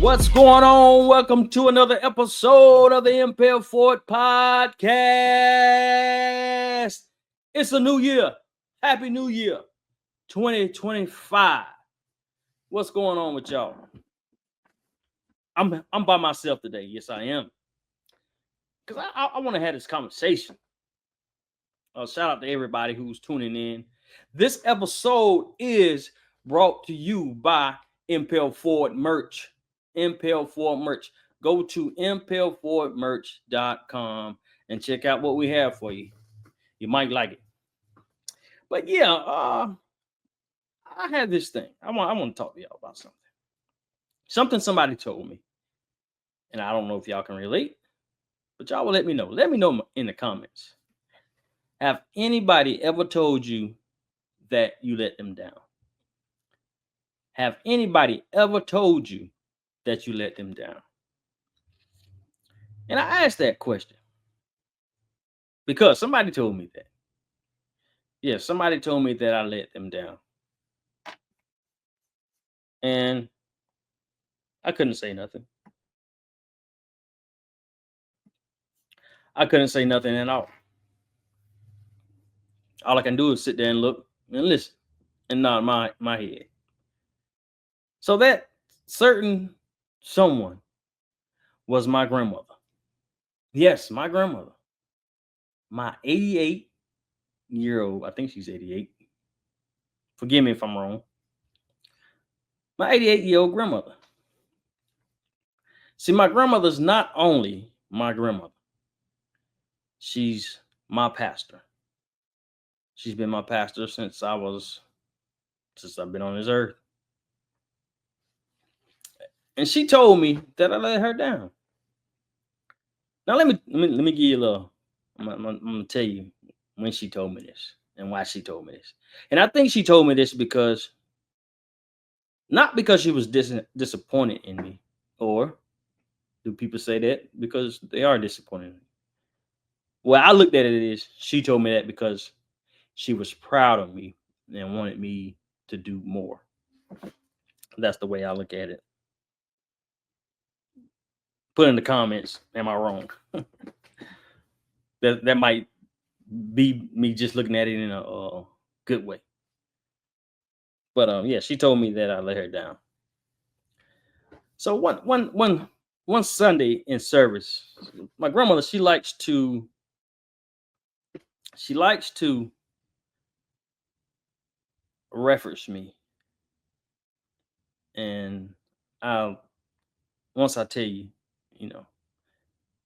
What's going on? Welcome to another episode of the Impel podcast. It's a new year. Happy New Year 2025. What's going on with y'all? I'm by myself today. Yes, I am. Because I want to have this conversation. Shout out to everybody who's tuning in. This episode is brought to you by Impel Ford merch. Impel Ford merch. Go to impelfordmerch.com and check out what we have for you. You might like it. But yeah, I had this thing. I want to talk to y'all about something. Something somebody told me. And I don't know if y'all can relate, but y'all will let me know. Let me know in the comments. Have anybody ever told you that you let them down? Have anybody ever told you that you let them down? And I asked that question because somebody told me that. Yeah, somebody told me that I let them down. And I couldn't say nothing. I couldn't say nothing at all. All I can do is sit there and look and listen and nod my head. So that certain someone was my grandmother. Yes, my grandmother. My 88-year-old, I think she's 88. Forgive me if I'm wrong. My 88-year-old grandmother. See, my grandmother's not only my grandmother, she's my pastor. She's been my pastor since I've been on this earth. And she told me that I let her down. Now let me give you a little. I'm gonna tell you when she told me this and why she told me this. And I think she told me this because not because she was disappointed in me, or do people say that because they are disappointed in me? Well, I looked at it as she told me that because she was proud of me and wanted me to do more. That's the way I look at it. Put in the comments, am I wrong? that might be me just looking at it in a good way. But yeah, she told me that I let her down. So one Sunday in service, my grandmother she likes to reference me, and I once I tell you, you know,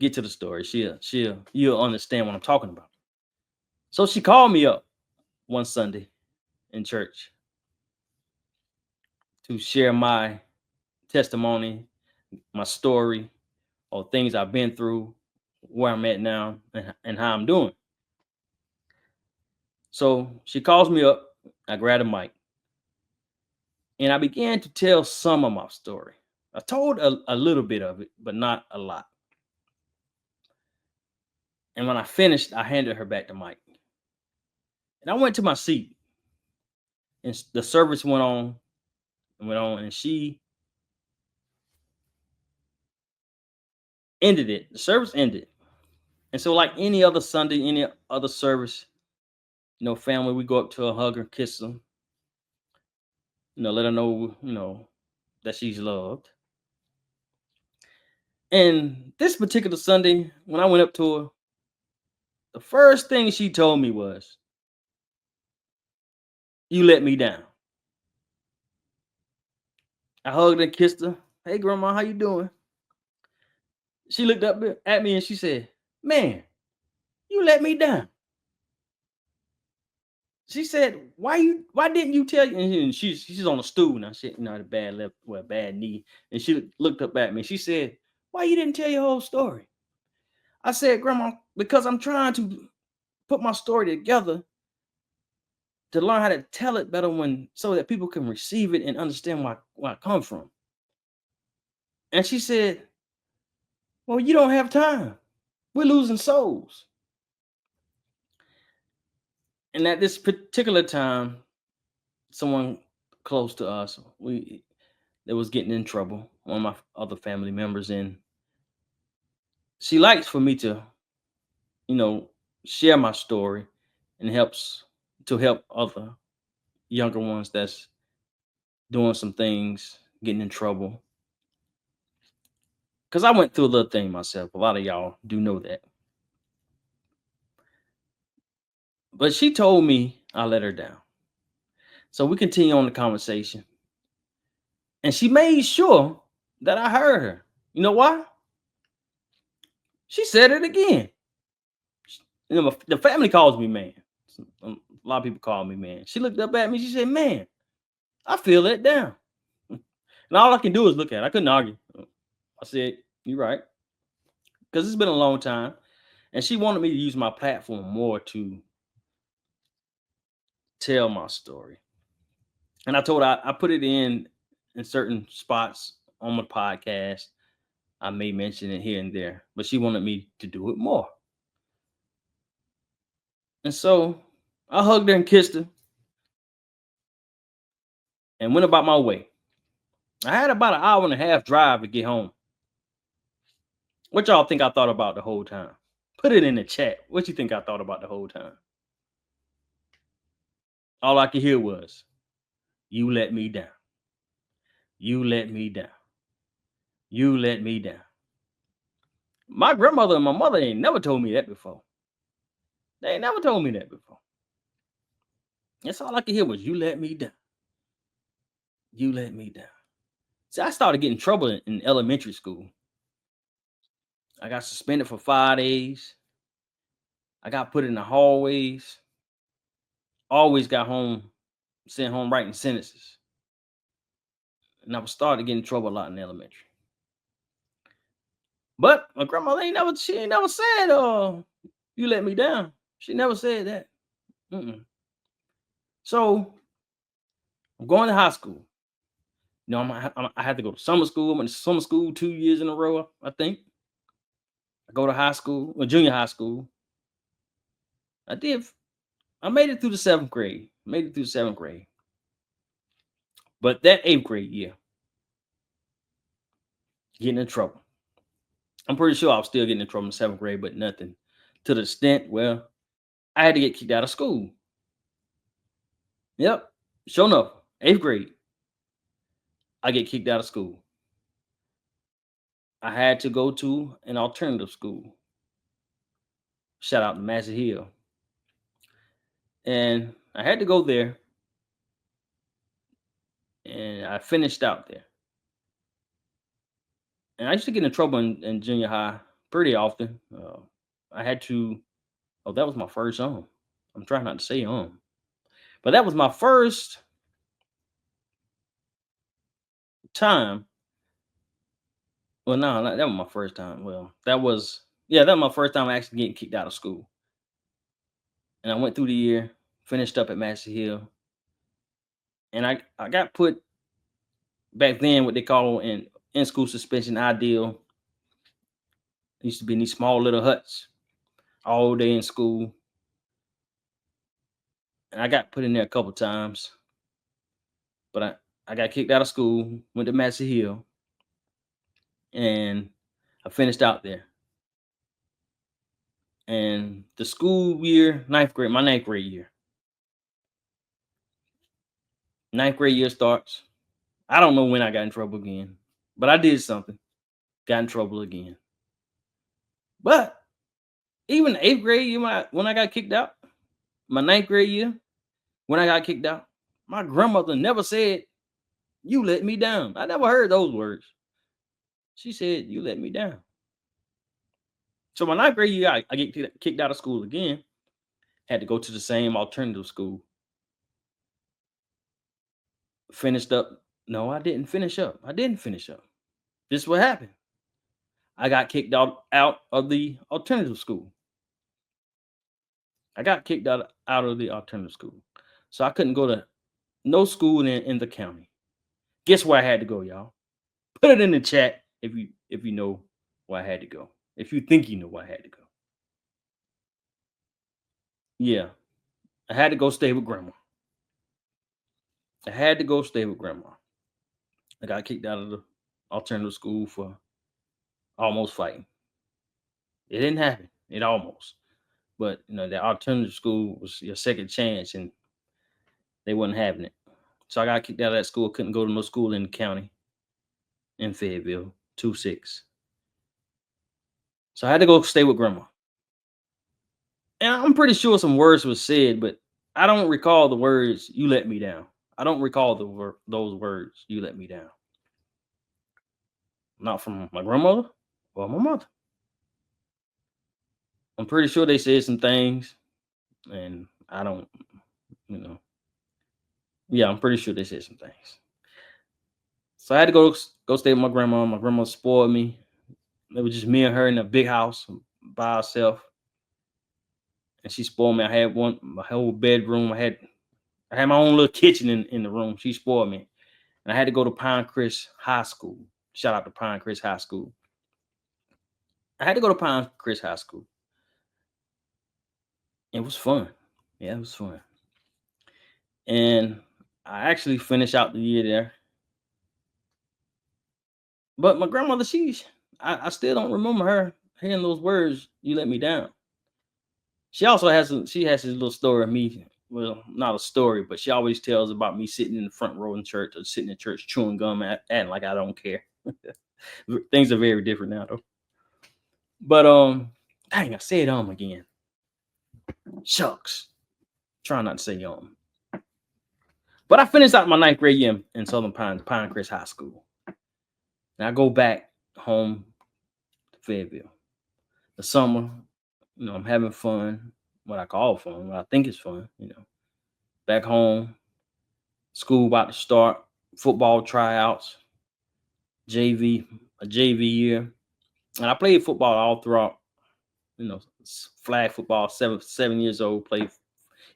get to the story, you'll understand what I'm talking about. So she called me up one Sunday in church to share my testimony, my story, or things I've been through, where I'm at now, and how I'm doing. So she calls me up. I grab the mic and I began to tell some of my story. I told a little bit of it, but not a lot. And when I finished, I handed her back the mic. And I went to my seat, and the service went on, and she ended it. The service ended. And so, like any other Sunday, any other service, family, we go up to her, hug her, kiss her, let her know, that she's loved. And this particular Sunday, when I went up to her, the first thing she told me was, "You let me down." I hugged and kissed her. "Hey, grandma, how you doing?" She looked up at me and she said, "Man, you let me down." She said, Why didn't you tell you?" And she's on a stool now. She, had a bad left, well, bad knee. And she looked up at me. She said, "Why you didn't tell your whole story?" I said, "Grandma, because I'm trying to put my story together to learn how to tell it better so that people can receive it and understand where I come from." And she said, "Well, you don't have time. We're losing souls." And at this particular time, someone close to us, that was getting in trouble, one of my other family members, and she likes for me to, you know, share my story and helps to help other younger ones that's doing some things, getting in trouble. Cause I went through a little thing myself. A lot of y'all do know that. But she told me I let her down. So we continue on the conversation. And she made sure that I heard her. You know why? She said it again. You know, the family calls me man. A lot of people call me man. She looked up at me. She said, "Man, I feel let down." And all I can do is look at it. I couldn't argue. I said, "You're right," because it's been a long time, and she wanted me to use my platform more to tell my story. And I told her I put it in certain spots on my podcast. I may mention it here and there, but she wanted me to do it more. And so I hugged her and kissed her and went about my way. I had about an hour and a half drive to get home. What y'all think I thought about the whole time? Put it in the chat. What you think I thought about the whole time? All I could hear was, "You let me down. You let me down. You let me down." My grandmother and my mother ain't never told me that before. They ain't never told me that before. That's all I could hear was, "You let me down. You let me down." See, I started getting in trouble in elementary school. I got suspended for 5 days. I got put in the hallways. Always got home, sent home writing sentences. And I was starting to get in trouble a lot in elementary. But my grandmother she ain't never said, "You let me down." She never said that. Mm-mm. So I'm going to high school. You know, I had to go to summer school. I went to summer school 2 years in a row, I think. I go to high school, or junior high school. I did. I made it through the seventh grade. Made it through the seventh grade. But that eighth grade year, getting in trouble. I'm pretty sure I was still getting in trouble in seventh grade, but nothing to the extent where I had to get kicked out of school. Yep. Sure enough, eighth grade, I get kicked out of school. I had to go to an alternative school. Shout out to Massey Hill. And I had to go there, and I finished out there. And I used to get in trouble in junior high pretty often. I had to, oh, that was my first I'm trying not to say but that was my first time. Well, no, that was my first time. Well, yeah, that was my first time actually getting kicked out of school. And I went through the year, finished up at Massey Hill, and I got put back then what they call in school suspension ideal. It used to be in these small little huts all day in school. And I got put in there a couple times, but I got kicked out of school, went to Massey Hill, and I finished out there. And the school year, ninth grade, my ninth grade year starts. I don't know when I got in trouble again, but I did something, got in trouble again. But even the eighth grade year, when I got kicked out, my ninth grade year, when I got kicked out, my grandmother never said, "You let me down." I never heard those words. She said, "You let me down." So my ninth grade year, I get kicked out of school again. Had to go to the same alternative school. Finished up. No, I didn't finish up. I didn't finish up. This is what happened. I got kicked out of the alternative school. I got kicked out of the alternative school. So I couldn't go to no school in the county. Guess where I had to go, y'all? Put it in the chat if you know where I had to go. If you think you know where I had to go. Yeah. I had to go stay with grandma. I had to go stay with grandma. I got kicked out of the alternative school for almost fighting. It didn't happen. It almost. But the alternative school was your second chance, and they wasn't having it. So I got kicked out of that school. Couldn't go to no school in the county in Fayetteville, 2-6. So I had to go stay with grandma. And I'm pretty sure some words were said, but I don't recall the words "you let me down." I don't recall those words "you let me down." Not from my grandmother or my mother. I'm pretty sure they said some things, and I don't, you know. Yeah, I'm pretty sure they said some things. So I had to go stay with my grandma. My grandma spoiled me. It was just me and her in a big house by herself, and she spoiled me. I had my whole bedroom. I had my own little kitchen in the room. She spoiled me, and I had to go to Pinecrest High School. Shout out to Pinecrest High School. I had to go to Pinecrest High School. It was fun. Yeah, it was fun. And I actually finished out the year there. But my grandmother, I still don't remember her hearing those words, "you let me down." She has this little story of me. Well, not a story, but she always tells about me sitting in the front row in church or sitting in church chewing gum, acting like I don't care. Things are very different now though. But dang, I said again. Shucks. Trying not to say But I finished out my ninth grade year in Southern Pinecrest High School. And I go back home to Fayetteville. The summer, I'm having fun, what I call fun, what I think is fun. Back home, school about to start, football tryouts, JV, a JV year. And I played football all throughout, flag football, 7 years old, played.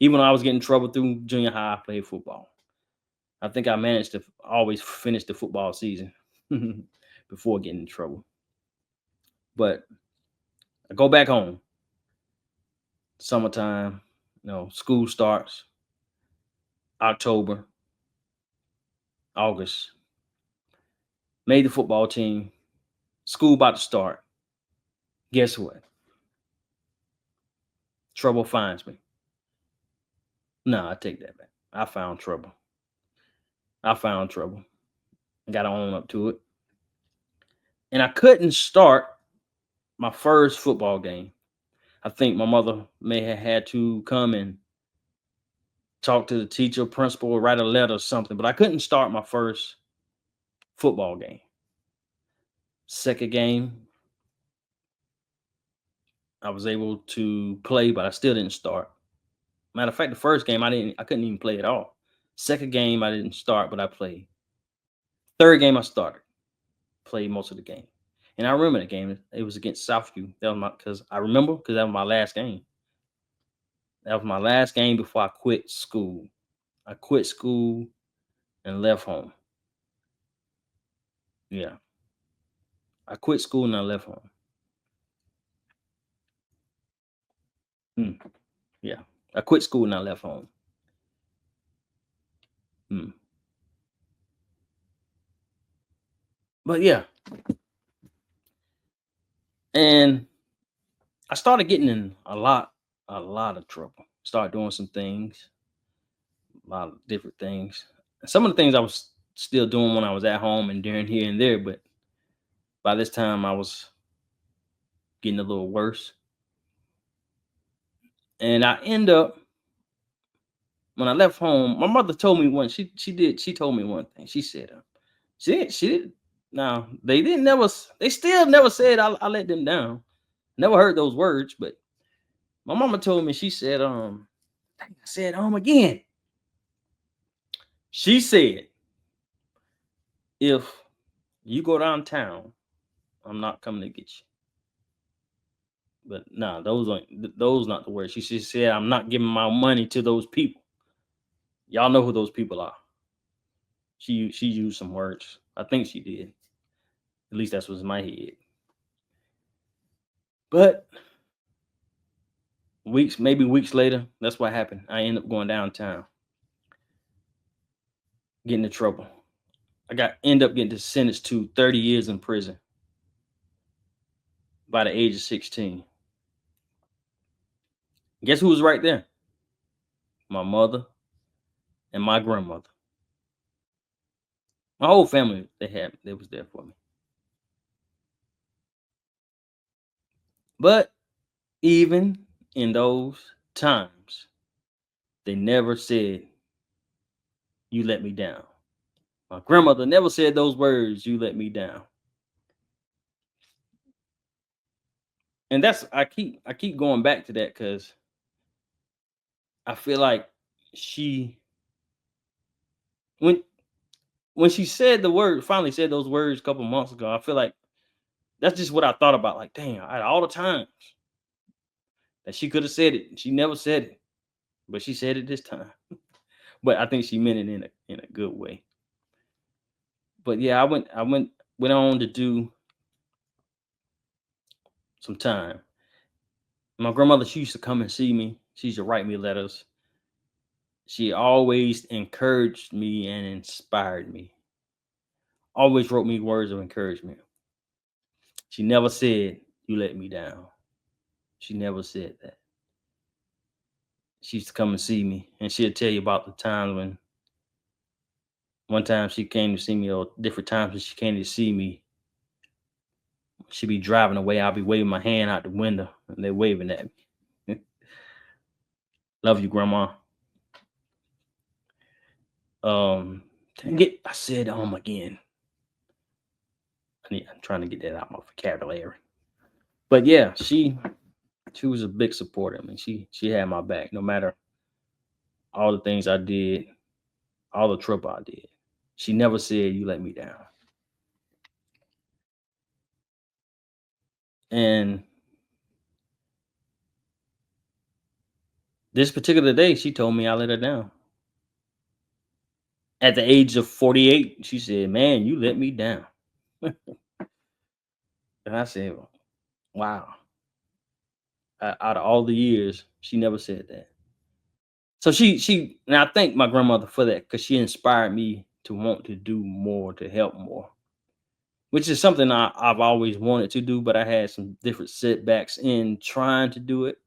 Even when I was getting in trouble through junior high, I played football. I think I managed to always finish the football season before getting in trouble. But I go back home, summertime, school starts, October, August, made the football team, school about to start. Guess what? Trouble finds me. No, I take that back. I found trouble. I found trouble. I got to own up to it. And I couldn't start my first football game. I think my mother may have had to come and talk to the teacher, principal, write a letter or something, but I couldn't start my first football game. Second game, I was able to play, but I still didn't start. Matter of fact, the first game I couldn't even play at all. Second game I didn't start, but I played. Third game I started, played most of the game. And I remember the game. It was against Southview. That was because that was my last game. That was my last game before I quit school. I quit school and left home. Yeah. I quit school and I left home. Mm, yeah. I quit school and I left home. Mm. But yeah. And I started getting in a lot of trouble. Started doing some things, a lot of different things. Some of the things I was still doing when I was at home and during here and there, but by this time I was getting a little worse. And I end up when I left home, my mother told me she told me one thing. She said, she did. Now they still never said I let them down. Never heard those words, but my mama told me, she said, I said again. She said, if you go downtown, I'm not coming to get you. But nah, those not the words. She just said, I'm not giving my money to those people. Y'all know who those people are. She used some words. I think she did. At least that's what's in my head. But maybe weeks later, that's what happened. I ended up going downtown, getting in trouble. I got end up getting sentenced to 30 years in prison by the age of 16. Guess who was right there? My mother and my grandmother. My whole family, they was there for me. But even in those times, they never said, "You let me down." My grandmother never said those words, "You let me down." And that's I keep going back to that because I feel like she when when she said the word finally said those words a couple months ago, I feel like that's just what I thought about. Like, dang, all the times that she could have said it, she never said it, but she said it this time. But I think she meant it in a good way. But yeah, went on to do some time. My grandmother, she used to come and see me. She used to write me letters. She always encouraged me and inspired me. Always wrote me words of encouragement. She never said, "You let me down." She never said that. She used to come and see me, and she'll tell you about the times when one time she came to see me, or different times when she came to see me. She'd be driving away. I'll be waving my hand out the window, and they're waving at me. Love you, Grandma. Um, Dang it, I said again. I'm trying to get that out of my vocabulary. But yeah, she was a big supporter. I mean, she had my back no matter all the things I did, all the trouble I did. She never said, "You let me down." And this particular day, she told me I let her down. At the age of 48, she said, "Man, you let me down." And I said, "Wow." Out of all the years, she never said that. So and I thank my grandmother for that because she inspired me to want to do more, to help more, which is something I've always wanted to do, but I had some different setbacks in trying to do it.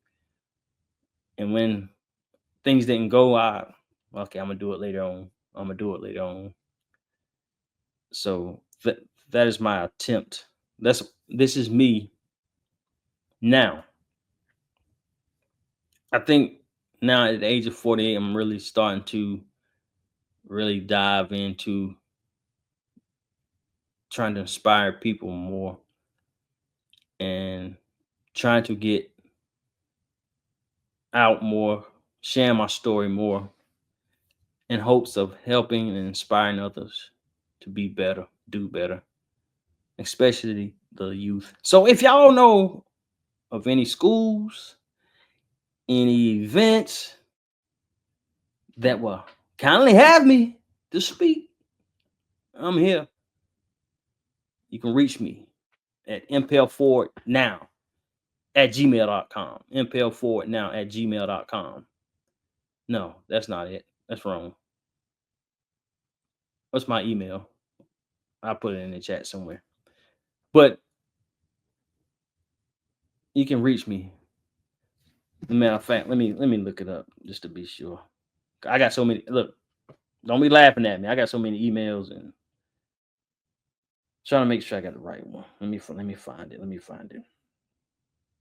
And when things didn't go, okay, I'm gonna do it later on. I'm gonna do it later on. So that is my attempt. This is me now. I think now at the age of 48, I'm really starting to really dive into trying to inspire people more and trying to get out more, sharing my story more in hopes of helping and inspiring others to be better, do better, especially the youth. So if y'all know of any schools, any events that will kindly have me to speak, I'm here. You can reach me at impelforwardnow at gmail.com. Impelforwardnow at gmail.com. No, that's not it. That's wrong. What's my email? I'll put it in the chat somewhere. But you can reach me. Matter of fact, let me look it up just to be sure. I got so many. Look, don't be laughing at me. I got so many emails and trying to make sure I got the right one. Let me find it. Let me find it.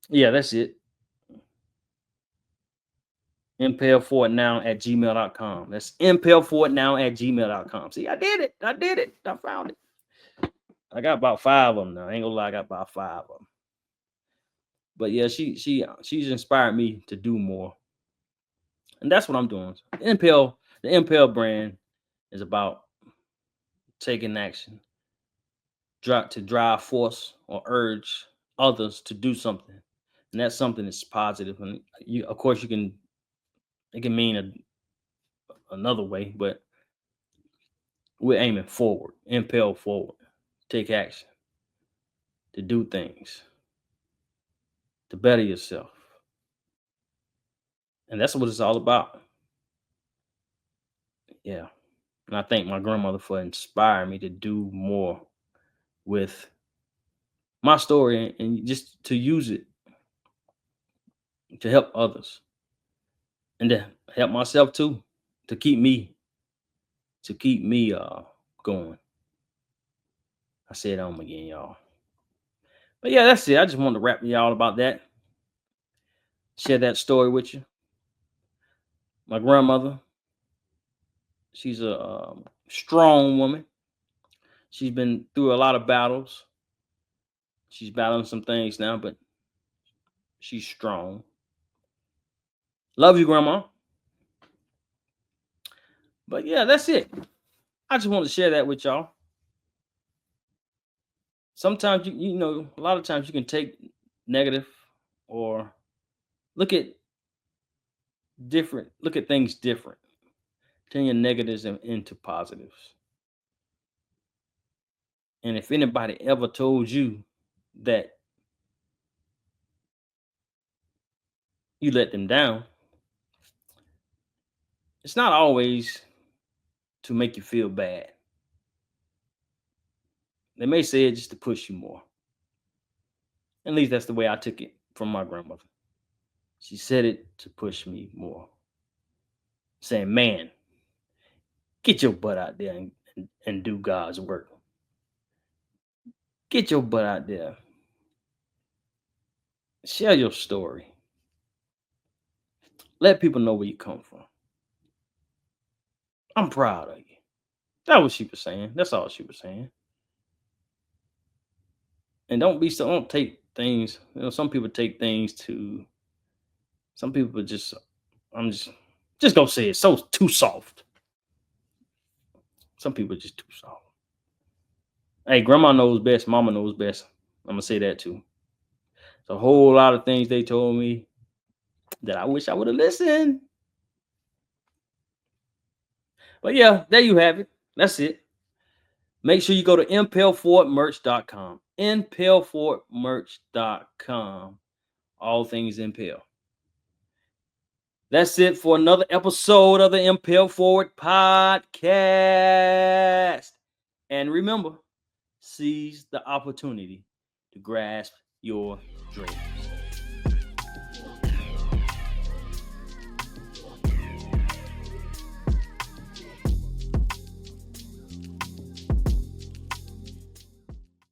Yeah, that's it. Impelforwardnow at gmail.com. That's impelforwardnow at gmail.com. See, I did it. I did it. I found it. I got about five of them now. I ain't gonna lie, I got about five of them. But yeah, she's inspired me to do more, and that's what I'm doing. The Impel brand is about taking action, drive force or urge others to do something, and that's something that's positive. And of course, it can mean another way, but we're aiming forward, impel forward, take action, to do things, to better yourself, and that's what it's all about. Yeah, And I thank my grandmother for inspiring me to do more with my story and just to use it to help others and to help myself too, to keep me going. I said again, y'all. But yeah, that's it. I just wanted to rap y'all about that. Share that story with you. My grandmother, she's a strong woman. She's been through a lot of battles. She's battling some things now, but she's strong. Love you, grandma. But yeah, that's it. I just want to share that with y'all. Sometimes a lot of times you can take negative or look at look at things different. Turn your negatives into positives. And if anybody ever told you that you let them down, it's not always to make you feel bad. They may say it just to push you more. At least that's the way I took it from my grandmother. She said it to push me more, saying, "Man, get your butt out there and do God's work. Get your butt out there. Share your story. Let people know where you come from. I'm proud of you." That was she was saying. That's all she was saying. And don't take things. Some people take things to. Some people just. I'm just gonna say it. So too soft. Some people are just too soft. Hey, grandma knows best. Mama knows best. I'm gonna say that too. It's a whole lot of things they told me that I wish I would have listened. But yeah, there you have it. That's it. Make sure you go to impelforwardmerch.com. Impelforwardmerch.com. All things Impel. That's it for another episode of the Impel Forward podcast. And remember, seize the opportunity to grasp your dream.